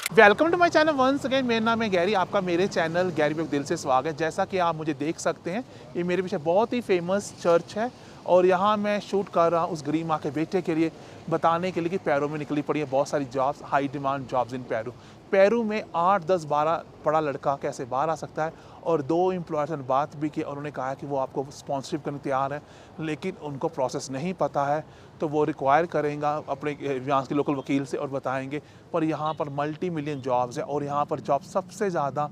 Welcome to my channel once again. मेरा नाम है गैरी, आपका मेरे चैनल गैरी पे दिल से स्वागत। जैसा कि आप मुझे देख सकते हैं, ये मेरे पीछे बहुत ही फेमस चर्च है और यहाँ मैं शूट कर रहा हूँ उस गरीब माँ के बेटे के लिए, बताने के लिए कि पेरू में निकली पड़ी है बहुत सारी jobs, high demand jobs in Peru. Peru में 8, 10, 12 पढ़ा लड़का कैसे बाहर आ सकता है। और 2 एम्प्लॉयर से बात भी की, उन्होंने कहा है कि वो आपको स्पॉन्सरशिप करने तैयार है, लेकिन उनको प्रोसेस नहीं पता है, तो वो रिक्वायर करेंगे अपने यहाँ के लोकल वकील से और बताएंगे। पर यहाँ पर मल्टी मिलियन जॉब्स है और यहाँ पर जॉब सबसे ज़्यादा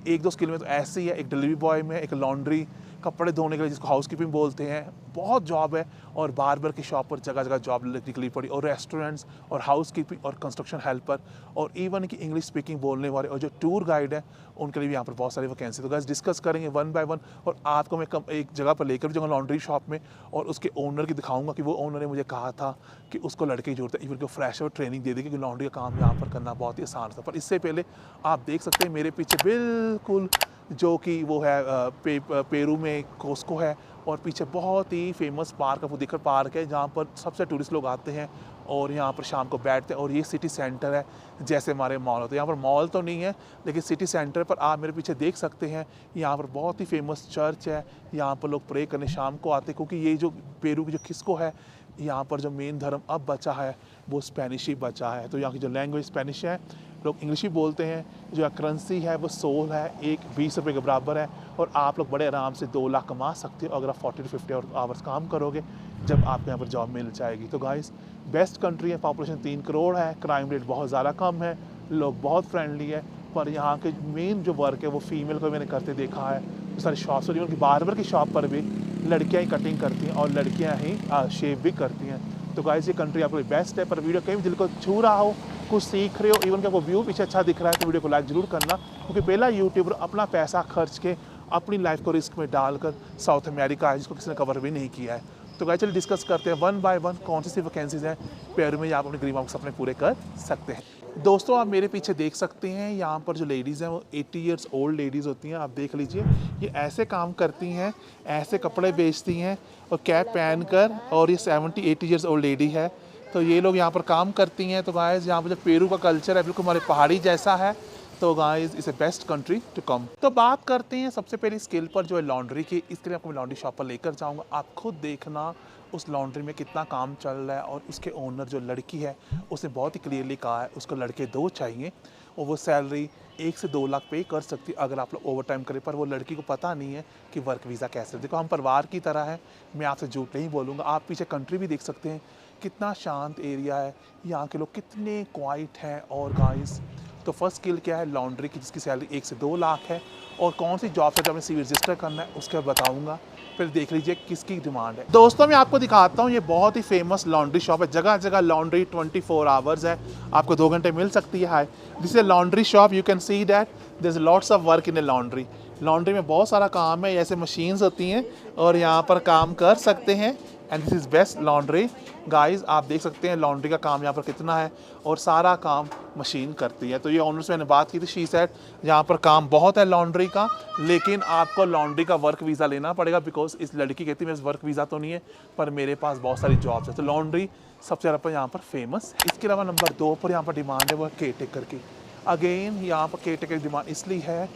1-2 स्किल में तो ऐसी है, एक डिलीवरी बॉय में, एक लॉन्ड्री, कपड़े धोने के लिए जिसको हाउस कीपिंग बोलते हैं, बहुत जॉब है। और बार्बर की शॉप पर जगह जगह जॉब निकली पड़ी, और रेस्टोरेंट्स और हाउस कीपिंग और कंस्ट्रक्शन हेल्पर, और इवन कि इंग्लिश स्पीकिंग बोलने वाले और जो टूर गाइड है उनके लिए भी यहाँ पर बहुत सारी वैकेंसी। तो गाइस डिस्कस करेंगे वन बाय वन, और आपको मैं एक जगह पर लेकर जाऊँगा लॉन्ड्री शॉप में, और उसके ओनर की दिखाऊंगा कि वो ओनर ने मुझे कहा था कि उसको लड़के की जरूरत है, इवन को फ्रेश और ट्रेनिंग दे देगी, क्योंकि लॉन्ड्री का काम यहाँ पर करना बहुत ही आसान था। पर इससे पहले आप देख सकते हैं मेरे पीछे बिल्कुल जो कि वो है पेरू में कोस्को है, और पीछे बहुत ही फेमस पार्क आपको दिखर पार्क है, जहाँ पर सबसे टूरिस्ट लोग आते हैं और यहाँ पर शाम को बैठते हैं। और ये सिटी सेंटर है, जैसे हमारे मॉल होते हैं, यहाँ पर मॉल तो नहीं है लेकिन सिटी सेंटर पर आप मेरे पीछे देख सकते हैं। यहाँ पर बहुत ही फेमस चर्च है, यहाँ पर लोग प्रे करने शाम को आते हैं, क्योंकि ये जो पेरू की जो किस्को है, यहाँ पर जो मेन धर्म अब बचा है वो स्पेनिश ही बचा है। तो यहाँ की जो लैंग्वेज स्पेनिश है, लोग इंग्लिश ही बोलते हैं। जो करेंसी है वो सोल है, एक 20 रुपये के बराबर है, और आप लोग बड़े आराम से 2 लाख कमा सकते हो अगर आप 40 to 50 आवर्स काम करोगे, जब आपको यहाँ पर जॉब मिल जाएगी। तो गाइस बेस्ट कंट्री है, पॉपुलेशन 3 करोड़ है, क्राइम रेट बहुत ज़्यादा कम है, लोग बहुत फ्रेंडली है। पर यहाँ के मेन जो वर्क है वो फीमेल को मैंने करते देखा है। तो सारी शॉप्स और इवन की बार्बर की शॉप पर भी लड़कियाँ ही कटिंग करती हैं और लड़कियाँ ही शेव भी करती हैं। तो गाइस ये कंट्री आपके लिए बेस्ट है। पर वीडियो कहीं भी दिल को छू रहा हो, कुछ सीख रहे हो, इवन कि आपको व्यू पीछे अच्छा दिख रहा है, तो वीडियो को लाइक जरूर करना, क्योंकि पहला यूट्यूबर अपना पैसा खर्च के अपनी लाइफ को रिस्क में डालकर साउथ अमेरिका है, जिसको किसी ने कवर भी नहीं किया है। तो गाइस चलिए डिस्कस करते हैं वन बाय वन कौन सी वैकेंसीज हैं पेरू में, आप अपने गरीब के सपने पूरे कर सकते हैं। दोस्तों आप मेरे पीछे देख सकते हैं, यहाँ पर जो लेडीज़ हैं वो 80 ईयर्स ओल्ड लेडीज़ होती हैं। आप देख लीजिए, ये ऐसे काम करती हैं, ऐसे कपड़े बेचती हैं और कैप पहन कर, और ये 70-80 ईयर्स ओल्ड लेडी है। तो ये लोग यहाँ पर काम करती हैं। तो गाइस यहाँ पर जो पेरू का कल्चर है बिल्कुल हमारे पहाड़ी जैसा है। तो guys is a best country to come. तो बात करते हैं सबसे पहले स्किल पर, जो है लॉन्ड्री की। इसके लिए आपको मैं लॉन्ड्री शॉप पर लेकर जाऊँगा, आप खुद देखना उस लॉन्ड्री में कितना काम चल रहा है। और उसके ओनर जो लड़की है उसने बहुत ही क्लियरली कहा है उसको लड़के 2 चाहिए, और वो सैलरी 1 से 2 लाख पे कर सकती है अगर आप लोग ओवर टाइम करें। पर वो लड़की को पता नहीं है कि वर्क वीज़ा कैसे। देखो हम परिवार की तरह है, मैं आपसे झूठ नहीं बोलूँगा। आप पीछे कंट्री भी देख सकते हैं, कितना शांत एरिया है, यहाँ के लोग कितने क्वाइट हैं। और गाइस तो फर्स्ट स्किल क्या है लॉन्ड्री की, जिसकी सैलरी 1 से 2 लाख है। और कौन सी जॉब से आपने CV रजिस्टर करना है उसके बाद बताऊँगा, फिर देख लीजिए किसकी डिमांड है। दोस्तों मैं आपको दिखाता हूँ, ये बहुत ही फेमस लॉन्ड्री शॉप है, जगह जगह लॉन्ड्री 24 आवर्स है, आपको 2 घंटे मिल सकती है। Hi, this is a laundry shop, you can see that there is lots of work in a laundry. Laundry में बहुत सारा काम है, ऐसे मशीन्स होती हैं और यहाँ पर काम कर सकते हैं। And this is best laundry. Guys आप देख सकते हैं लॉन्ड्री का काम यहाँ पर कितना है, और सारा काम मशीन करती है। तो ये ऑनर से मैंने बात की थी, शी सेड यहाँ पर काम बहुत है लॉन्ड्री का, लेकिन आपको लॉन्ड्री का वर्क वीज़ा लेना पड़ेगा, बिकॉज इस लड़की कहती है मेरे वर्क वीज़ा तो नहीं है पर मेरे पास बहुत सारी जॉब्स है। तो लॉन्ड्री सबसे ज़्यादा पर यहाँ पर फेमस। इसके अलावा नंबर 2 पर यहाँ पर डिमांड है वो केयर टेकर की। अगेन यहाँ पर केयर टेकर की डिमांड इसलिए है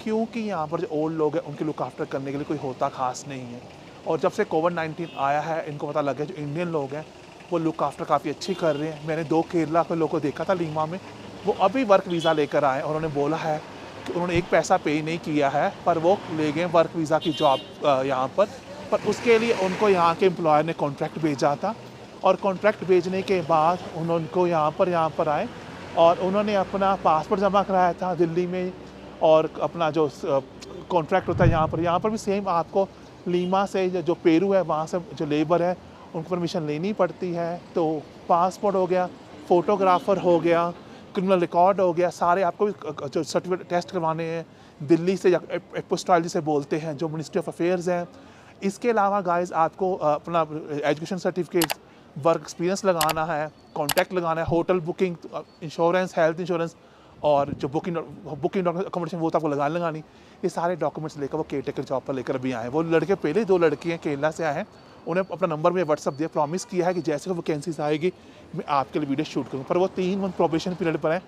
क्योंकि यहाँ पर जो ओल्ड लोग हैं उनकी लुक आफ्टर करने के लिए कोई होता खास नहीं है। और जब से कोविड-19 आया है, इनको पता लग गया जो इंडियन लोग हैं वो लुक आफ्टर काफ़ी अच्छी कर रहे हैं। मैंने 2 केरला के लोगों को देखा था लीमा में, वो अभी वर्क वीज़ा लेकर आए, और उन्होंने बोला है कि उन्होंने एक पैसा पे नहीं किया है, पर वो ले गए वर्क वीज़ा की जॉब यहाँ पर उसके लिए उनको यहाँ के एम्प्लॉयर ने कॉन्ट्रैक्ट भेजा था, और कॉन्ट्रैक्ट भेजने के बाद उनको यहाँ पर आए और उन्होंने अपना पासपोर्ट जमा कराया था दिल्ली में, और अपना जो कॉन्ट्रैक्ट होता है यहाँ पर भी सेम आपको लीमा से जो पेरू है वहाँ से जो लेबर है उनको परमिशन लेनी पड़ती है। तो पासपोर्ट हो गया, फ़ोटोग्राफ़र हो गया, क्रिमिनल रिकॉर्ड हो गया, सारे आपको जो सर्टिफिकेट टेस्ट करवाने हैं दिल्ली से, या एपोस्टाइल जिसे बोलते हैं, जो मिनिस्ट्री ऑफ अफेयर्स हैं। इसके अलावा गाइस आपको अपना एजुकेशन सर्टिफिकेट, वर्क एक्सपीरियंस लगाना है, कॉन्टैक्ट लगाना है, hotel booking, insurance, health insurance, और जो बुकिंग अकोमोडेशन वो तो आपको लगानी। ये सारे डॉक्यूमेंट्स लेकर वो केयर टेकर जॉब पर लेकर अभी आए। वो लड़के पहले 2 लड़की हैं केरला से आए हैं, उन्हें अपना नंबर में व्हाट्सअप दिया, प्रॉमिस किया है कि जैसे वो वैकेंसीज आएगी मैं आपके लिए वीडियो शूट करूँ। पर वो 3 मंथ प्रोबेशन पीरियड पर है,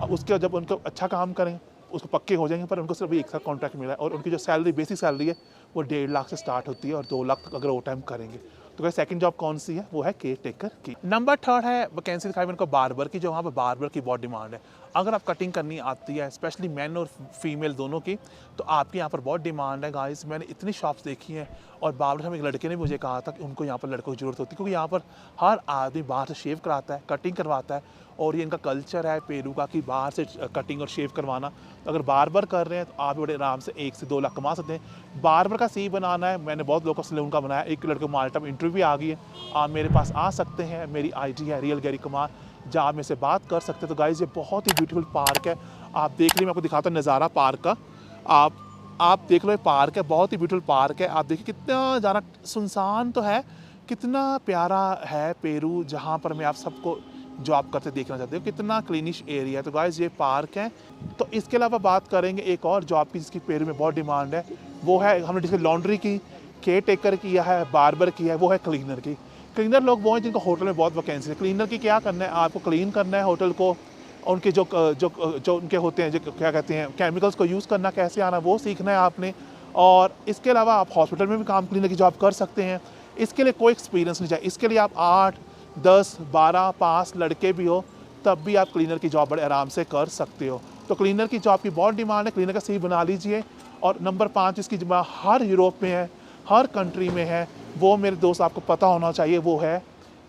उसके बाद जब उनको अच्छा काम करें, उसको पक्के हो जाएंगे, पर उनको सिर्फ एक साथ कॉन्ट्रैक्ट मिला है और उनकी जो सैलरी, बेसिक सैलरी है वो 1.5 लाख से स्टार्ट होती है और 2 लाख तक अगर ओवर टाइम करेंगे। तो क्या सेकंड जॉब कौन सी है? वो है केयर टेकर की। नंबर थर्ड है वैकेंसी दिखाई मैंने को बार्बर की, जो वहाँ पर बार्बर की बहुत डिमांड है। अगर आप कटिंग करनी आती है, स्पेशली मैन और फीमेल दोनों की, तो आपके यहाँ पर बहुत डिमांड है गाइस। मैंने इतनी शॉप्स देखी हैं और बार्बर हम एक लड़के ने मुझे कहा था कि उनको यहाँ पर लड़कों की ज़रूरत होती है, क्योंकि यहाँ पर हर आदमी बाहर से शेव कराता है, कटिंग करवाता है, और ये इनका कल्चर है पेरू का कि बाहर से कटिंग और शेव करवाना। तो अगर बार्बर कर रहे हैं तो आप बड़े आराम से 1 से 2 लाख कमा सकते हैं। बार्बर का सी बनाना है, मैंने बहुत लोगों सैलून का बनाया, एक लड़के को माल्टा में इंटरव्यू आ गई है, आप मेरे पास आ सकते हैं, मेरी आईडी है रियल गैरी कुमार, जहाँ आप मेरे से बात कर सकते हैं। तो गाइज़ ये बहुत ही ब्यूटीफुल पार्क है, आप देख लीजिए, मैं आपको दिखाता हूँ नज़ारा पार्क का। आप देख लो, ये पार्क है, बहुत ही ब्यूटीफुल पार्क है। आप देखिए कितना ज़्यादा सुनसान तो है, कितना प्यारा है पेरू, जहाँ पर मैं आप सबको जो आप करते देखना चाहते हो, कितना क्लीनिश एरिया है। तो गाइस ये पार्क है। तो इसके अलावा बात करेंगे एक और जॉब की जिसकी पेरू में बहुत डिमांड है, वो है, हमने डिस्कस लॉन्ड्री की, केयर टेकर किया है, बार्बर की है, वो है क्लीनर की। क्लीनर लोग वो हैं जिनको होटल में बहुत वैकेंसी है। क्लीनर की क्या करना है, आपको क्लीन करना है होटल को, उनके जो उनके होते हैं, जो क्या कहते हैं, केमिकल्स को यूज़ करना कैसे आना, वो सीखना है आपने। और इसके अलावा आप हॉस्पिटल में भी काम क्लीनर की जॉब कर सकते हैं। इसके लिए कोई एक्सपीरियंस नहीं चाहिए, इसके लिए आप 8, 10, 12 पास लड़के भी हो तब भी आप क्लीनर की जॉब बड़े आराम से कर सकते हो। तो क्लीनर की जॉब की बहुत डिमांड है, क्लीनर का सी बना लीजिए। और नंबर 5 जिसकी डिमांड हर यूरोप में है, हर कंट्री में है, वो मेरे दोस्त आपको पता होना चाहिए, वो है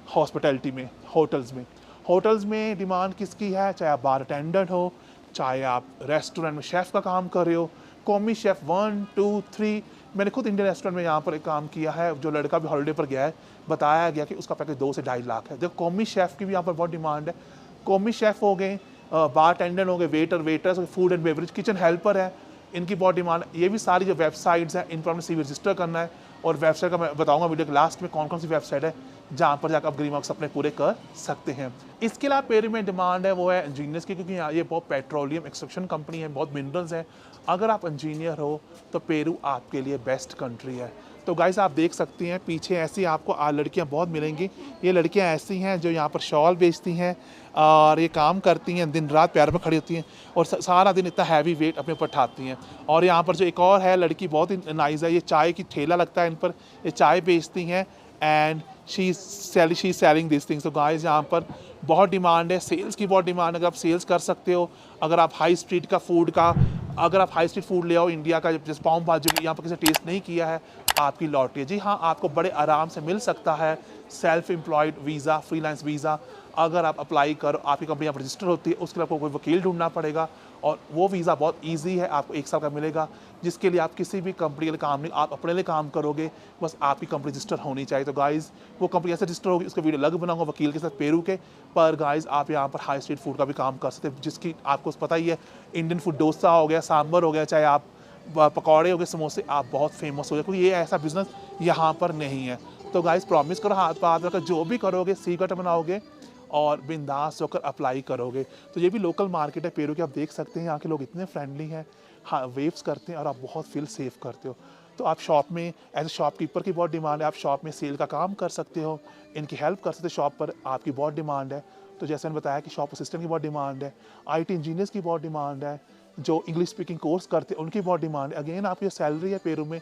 हॉस्पिटैलिटी में, होटल्स में। होटल्स में डिमांड किसकी है? चाहे आप बार अटेंडेंट हो, चाहे आप रेस्टोरेंट में शेफ़ का काम कर रहे हो, कॉमी शेफ़ 1, 2, 3। मैंने खुद इंडियन रेस्टोरेंट में यहाँ पर एक काम किया है, जो लड़का भी हॉलीडे पर गया है, बताया गया कि उसका पैकेज 2 से 2.5 लाख है। देखो कॉमी शेफ़ की भी यहाँ पर बहुत डिमांड है। कॉमी शेफ़ हो गए, बार अटेंडेंट हो गए, waiters, food and beverage, kitchen helper है, इनकी बहुत डिमांड है। ये भी सारी जो वेबसाइट्स हैं, इन पर आपने CV रजिस्टर करना है, और वेबसाइट का मैं बताऊंगा वीडियो के लास्ट में कौन कौन सी वेबसाइट है जहाँ पर जाकर आप ग्रीन मार्क्स अपने पूरे कर सकते हैं। इसके अलावा पेरू में डिमांड है वो है इंजीनियर्स की, क्योंकि यहाँ ये बहुत पेट्रोलियम एक्सट्रैक्शन कंपनी है, बहुत मिनरल्स हैं। अगर आप इंजीनियर हो तो पेरू आपके लिए बेस्ट कंट्री है। तो गाइस आप देख सकती हैं पीछे ऐसी आपको लड़कियां बहुत मिलेंगी। ये लड़कियां ऐसी हैं जो यहाँ पर शॉल बेचती हैं और ये काम करती हैं, दिन रात पैर में खड़ी होती हैं और सारा दिन इतना हैवी वेट अपने ऊपर उठाती हैं। और यहाँ पर जो एक और है लड़की बहुत ही नाइस है, ये चाय की ठेला लगता है इन पर, ये चाय बेचती हैं and she selling this things. तो गाइस यहाँ पर बहुत डिमांड है, सेल्स की बहुत डिमांड है। अगर आप सेल्स कर सकते हो, अगर आप हाई स्ट्रीट का फूड का, अगर आप हाई स्ट्रीट फूड ले आओ इंडिया का, जैसे पाव भाजी यहाँ पर किसी टेस्ट नहीं किया है, आपकी लॉटरी है। जी हाँ, आपको बड़े आराम से मिल सकता है self employed visa, freelance visa. अगर आप अप्लाई करो, आपकी कंपनी यहाँ पर रजिस्टर होती है, उसके लिए आपको कोई वकील ढूंढना पड़ेगा और वो वीज़ा बहुत ईजी है, आपको 1 साल का मिलेगा, जिसके लिए आप किसी भी कंपनी के लिए काम नहीं, आप अपने लिए काम करोगे, बस आपकी कंपनी रजिस्टर होनी चाहिए। तो गाइज़ वो कंपनी ऐसे रजिस्टर होगी, उसका वीडियो अलग बनाऊंगा वकील के साथ पेरू के। पर गाइज़ आप यहाँ पर हाई स्ट्रीट फूड का भी काम कर सकते हैं, जिसकी आपको पता ही है, इंडियन फूड, डोसा हो गया, सांभर हो गया, चाहे आप पकौड़े हो गए, समोसे, आप बहुत फेमस हो गए, क्योंकि ये ऐसा बिजनेस यहाँ पर नहीं है। तो गाइज़ प्रॉमिस करो, हाथ पर हाथ रखकर जो भी करोगे सीक्रेट बनाओगे और बिंदास होकर अप्लाई करोगे। तो ये भी लोकल मार्केट है पेरू की, आप देख सकते हैं यहाँ के लोग इतने फ्रेंडली हैं, हाँ वेव्स करते हैं और आप बहुत फील सेफ करते हो। तो आप शॉप में एज ए शॉपकीपर की बहुत डिमांड है, आप शॉप में सेल का काम कर सकते हो, इनकी हेल्प कर सकते हो, शॉप पर आपकी बहुत डिमांड है। तो जैसे मैंने बताया कि शॉप असिस्टेंट की बहुत डिमांड है, IT इंजीनियर्स की बहुत डिमांड है, जो इंग्लिश स्पीकिंग कोर्स करते हैं उनकी बहुत डिमांड है। अगेन आपकी सैलरी है पेरू में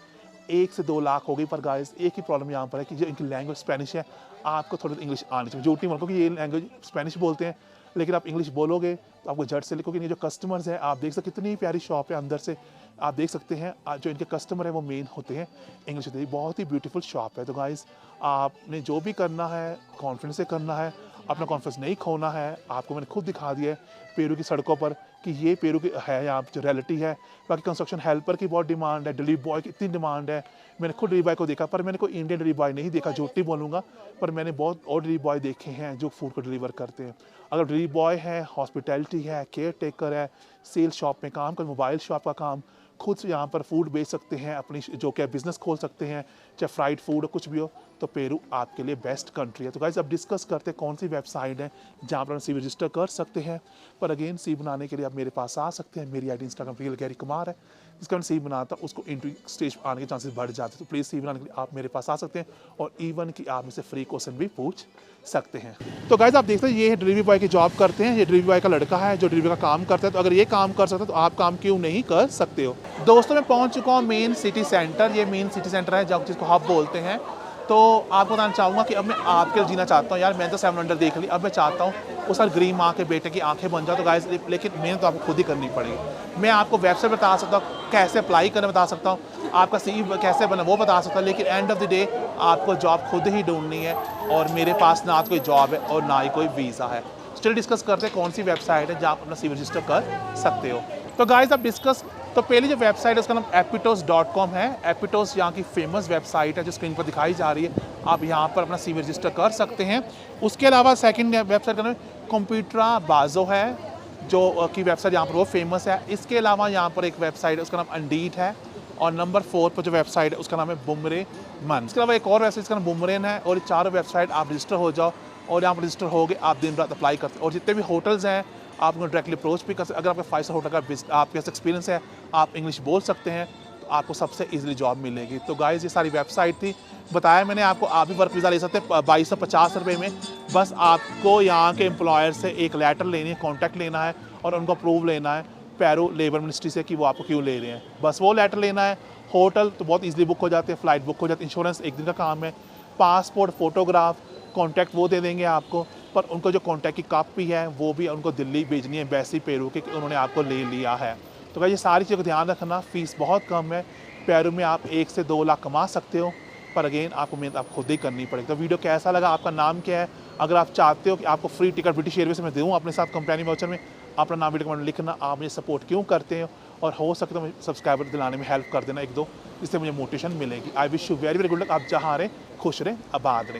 1 से 2 लाख हो गई। पर गाइस एक ही प्रॉब्लम यहाँ पर है कि जो इनकी लैंग्वेज स्पेनिश है, आपको थोड़ी इंग्लिश आनी चाहिए। झूठी मत, क्योंकि ये लैंग्वेज स्पेनिश बोलते हैं, लेकिन आप इंग्लिश बोलोगे तो आपको झट से, क्योंकि ये जो कस्टमर्स हैं, आप देख सकते कितनी प्यारी शॉप है अंदर से, आप देख सकते हैं जो इनके कस्टमर है वो मेन होते हैं इंग्लिश होते हैं। बहुत ही ब्यूटीफुल शॉप है। तो गाइस आपने जो भी करना है कॉन्फिडेंस से करना है, अपना कॉन्फिडेंस नहीं खोना है। आपको मैंने खुद दिखा दिया है पेरू की सड़कों पर कि ये पेरू की है यहाँ जो रियलिटी है। बाकी कंस्ट्रक्शन हेल्पर की बहुत डिमांड है, डिलीवरी बॉय की इतनी डिमांड है। मैंने खुद डिलीवरी बॉय को देखा, पर मैंने कोई इंडियन डिलीवरी बॉय नहीं देखा, झूठी बोलूँगा, पर मैंने बहुत और डिलीवरी बॉय देखे हैं जो फूड को डिलीवर करते हैं। अगर डिलीवरी बॉय है, हॉस्पिटैलिटी है, केयर टेकर है, सेल शॉप में काम कर, मोबाइल शॉप का काम, खुद से यहाँ पर फूड बेच सकते हैं, अपनी जो क्या बिज़नेस खोल सकते हैं, चाहे फ्राइड फूड हो, कुछ भी हो, तो पेरू आपके लिए बेस्ट कंट्री है। तो गाइस अब डिस्कस करते हैं कौन सी वेबसाइट है जहाँ पर आप CV रजिस्टर कर सकते हैं। पर अगेन CV बनाने के लिए आप मेरे पास आ सकते हैं। मेरी ID Instagram real Gary Kumar है, जिसका मैं CV बनाता हूँ उसको इंटरव्यू स्टेज आने के चांसेस बढ़ जाते हैं। तो प्लीज़ CV बनाने के लिए आप मेरे पास आ सकते हैं और इवन कि आप मुझसे फ्री क्वेश्चन भी पूछ सकते हैं। तो गाइस आप देखते हैं ये डिलीवरी बॉय की जॉब करते हैं, ये डिलीवरी बॉय का लड़का है जो डिलीवरी का काम करता है। तो अगर ये काम कर सकते हैं तो आप काम क्यों नहीं कर सकते हो। दोस्तों मैं पहुंच चुका हूँ मेन सिटी सेंटर। ये मेन सिटी सेंटर है जिसको हब बोलते हैं। तो आपको बताना चाहूँगा कि अब मैं आपके लिए जीना चाहता हूँ यार। मैंने तो 7 वंडर देख ली, अब मैं चाहता हूँ उस ग्रीन माँ के बेटे की आंखें बन जाओ। तो गाइस लेकिन मेहनत तो आपको खुद ही करनी पड़ेगी। मैं आपको वेबसाइट बता सकता हूँ, कैसे अप्लाई करना बता सकता हूँ, आपका CV कैसे बना वो बता सकता हूँ, लेकिन एंड ऑफ द डे आपको जॉब खुद ही ढूंढनी है। और मेरे पास ना तो कोई जॉब है और ना ही कोई वीज़ा है। स्टिल डिस्कस करते हैं कौन सी वेबसाइट है जहाँ आप अपना CV रजिस्टर कर सकते हो। तो गाइस अब डिस्कस, तो पहली जो वेबसाइट है उसका नाम epitos.com है। एपिटोस यहाँ की फेमस वेबसाइट है जो स्क्रीन पर दिखाई जा रही है। आप यहाँ पर अपना CV रजिस्टर कर सकते हैं। उसके अलावा सेकंड वेबसाइट का नाम कंप्यूटरा बाजो है, जो की वेबसाइट यहाँ पर वो फेमस है। इसके अलावा यहाँ पर एक वेबसाइट है उसका नाम अंडीड है। और नंबर 4 पर जो वेबसाइट है उसका नाम है बुमरे मन। इसके अलावा एक और वेबसाइट इसका नाम बुमरेन है। और ये चारों वेबसाइट आप रजिस्टर हो जाओ और यहाँ पर रजिस्टर हो गए, आप दिन रात अप्लाई करते हैं। और जितने भी होटल्स हैं आप उनको डायरेक्टली अप्रोच भी कर सकते। अगर आपका 5 स्टार होटल का आपके पास एक्सपीरियंस है, आप इंग्लिश बोल सकते हैं, तो आपको सबसे ईजिली जॉब मिलेगी। तो गाइस ये सारी वेबसाइट थी, बताया मैंने आपको। आप भी वर्क वीज़ा ले सकते हैं 2250 रुपये में। बस आपको यहाँ के एम्प्लॉयर से एक लेटर लेनी है, कॉन्टैक्ट लेना है और उनको अप्रूव लेना है पेरू लेबर मिनिस्ट्री से कि वो आपको क्यों ले रहे हैं। बस वो लेटर लेना है। होटल तो बहुत ईजिली बुक हो जाते हैं, फ़्लाइट बुक हो जाती है, इंश्योरेंस एक दिन का काम है, पासपोर्ट, फ़ोटोग्राफ, कॉन्टैक्ट वो दे देंगे आपको। पर उनको जो कॉन्टैक्ट की कापी है वो भी उनको दिल्ली भेजनी है एम्बेसी पेरू के कि उन्होंने आपको ले लिया है। तो भाई ये सारी चीज़ों का ध्यान रखना। फ़ीस बहुत कम है। पेरू में आप 1 से 2 लाख कमा सकते हो, पर अगेन आपको मेहनत आप खुद ही करनी पड़ेगी। तो वीडियो कैसा लगा, आपका नाम क्या है, अगर आप चाहते हो कि आपको फ्री टिकट ब्रिटिश एयरवेज से मैं दूँ अपने साथ कंपनी वाउचर में, अपना नाम वीडियो कमेंट लिखना, आप मुझे सपोर्ट क्यों करते हो और हो सकता है मुझे सब्सक्राइबर दिलाने में हेल्प कर देना 1-2, जिससे मुझे मोटिवेशन मिलेगी। I wish you very very good luck. आप जहाँ रहें खुश रहें, आबाद रहें।